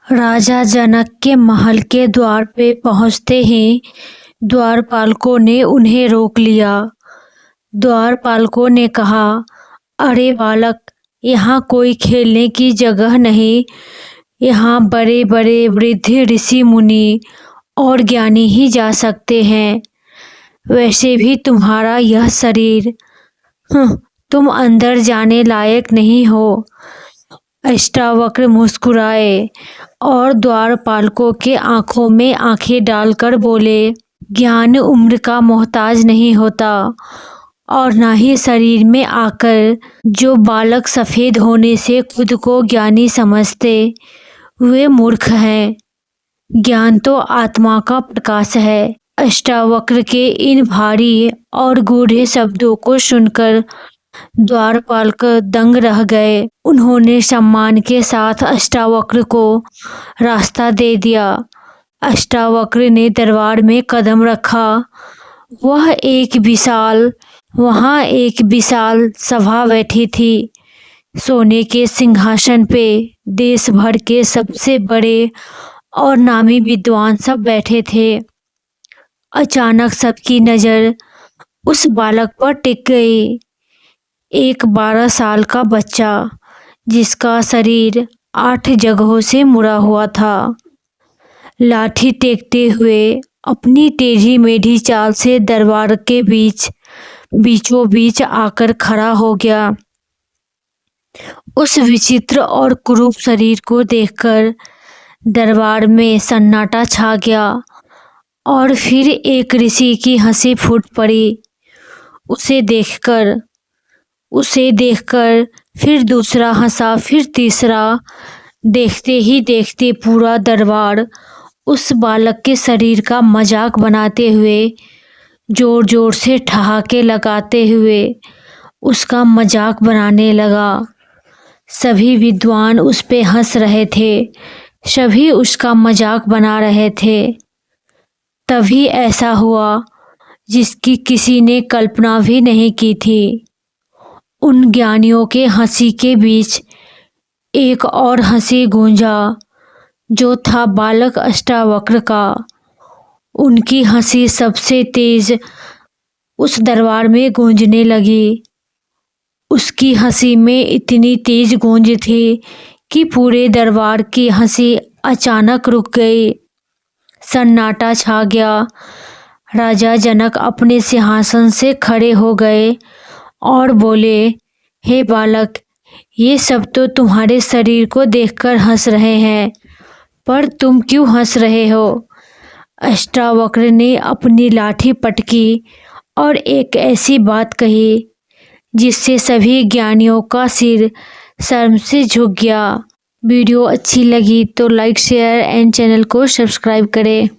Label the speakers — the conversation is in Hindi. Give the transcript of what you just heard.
Speaker 1: राजा जनक के महल के द्वार पे पहुंचते ही द्वारपालों ने उन्हें रोक लिया। द्वारपालों ने कहा, अरे बालक, यहाँ कोई खेलने की जगह नहीं। यहाँ बड़े बड़े वृद्ध ऋषि मुनि और ज्ञानी ही जा सकते हैं। वैसे भी तुम्हारा यह शरीर, तुम अंदर जाने लायक नहीं हो। अष्टावक्र मुस्कुराए और द्वारपालों के आंखों में आंखें डालकर बोले, ज्ञान उम्र का मोहताज नहीं होता और ना ही शरीर में आकर। जो बालक सफेद होने से खुद को ज्ञानी समझते वे मूर्ख हैं। ज्ञान तो आत्मा का प्रकाश है। अष्टावक्र के इन भारी और गूढ़े शब्दों को सुनकर द्वारपाल दंग रह गए। उन्होंने सम्मान के साथ अष्टावक्र को रास्ता दे दिया। अष्टावक्र ने दरबार में कदम रखा। वहाँ एक विशाल सभा बैठी थी। सोने के सिंहासन पे देश भर के सबसे बड़े और नामी विद्वान सब बैठे थे। अचानक सबकी नजर उस बालक पर टिक गई। एक 12 साल का बच्चा जिसका शरीर 8 जगहों से मुड़ा हुआ था, लाठी टेकते हुए अपनी टेढ़ी मेढ़ी चाल से दरबार के बीचों बीच आकर खड़ा हो गया। उस विचित्र और कुरूप शरीर को देखकर दरबार में सन्नाटा छा गया और फिर एक ऋषि की हंसी फूट पड़ी। उसे देखकर फिर दूसरा हंसा, फिर तीसरा। देखते ही देखते पूरा दरबार उस बालक के शरीर का मजाक बनाते हुए, जोर जोर से ठहाके लगाते हुए उसका मजाक बनाने लगा। सभी विद्वान उस पे हंस रहे थे, सभी उसका मजाक बना रहे थे। तभी ऐसा हुआ जिसकी किसी ने कल्पना भी नहीं की थी। उन ज्ञानियों के हंसी के बीच एक और हंसी गूंजा, जो था बालक अष्टावक्र का। उनकी हंसी सबसे तेज उस दरबार में गूंजने लगी। उसकी हंसी में इतनी तेज गूंज थी कि पूरे दरबार की हंसी अचानक रुक गई। सन्नाटा छा गया। राजा जनक अपने सिंहासन से खड़े हो गए और बोले, हे बालक, ये सब तो तुम्हारे शरीर को देखकर हंस रहे हैं, पर तुम क्यों हंस रहे हो? अष्टावक्र ने अपनी लाठी पटकी और एक ऐसी बात कही जिससे सभी ज्ञानियों का सिर शर्म से झुक गया। वीडियो अच्छी लगी तो लाइक, शेयर एंड चैनल को सब्सक्राइब करें।